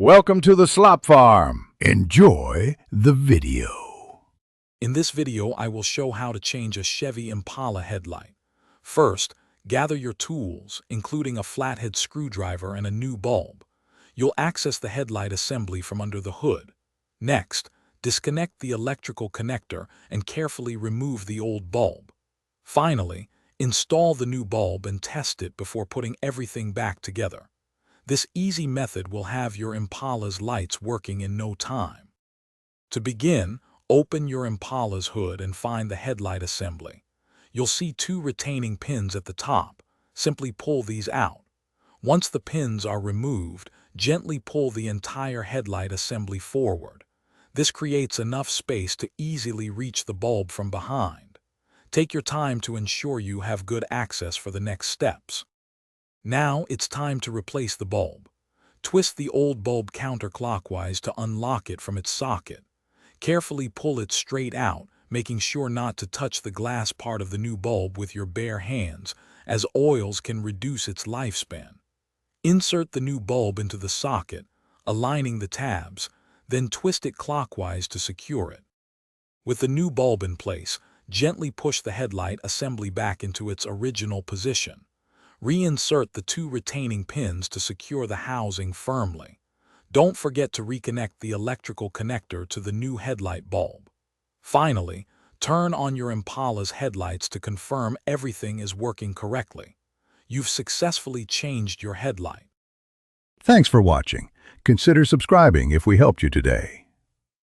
Welcome to the Slop Farm. Enjoy the video. In this video, I will show how to change a Chevy Impala headlight. First, gather your tools, including a flathead screwdriver and a new bulb. You'll access the headlight assembly from under the hood. Next, disconnect the electrical connector and carefully remove the old bulb. Finally, install the new bulb and test it before putting everything back together. This easy method will have your Impala's lights working in no time. To begin, open your Impala's hood and find the headlight assembly. You'll see two retaining pins at the top. Simply pull these out. Once the pins are removed, gently pull the entire headlight assembly forward. This creates enough space to easily reach the bulb from behind. Take your time to ensure you have good access for the next steps. Now it's time to replace the bulb. Twist the old bulb counterclockwise to unlock it from its socket. Carefully pull it straight out, making sure not to touch the glass part of the new bulb with your bare hands, as oils can reduce its lifespan. Insert the new bulb into the socket, aligning the tabs, then twist it clockwise to secure it. With the new bulb in place, gently push the headlight assembly back into its original position. Reinsert the two retaining pins to secure the housing firmly. Don't forget to reconnect the electrical connector to the new headlight bulb. Finally, turn on your Impala's headlights to confirm everything is working correctly. You've successfully changed your headlight. Thanks for watching. Consider subscribing if we helped you today.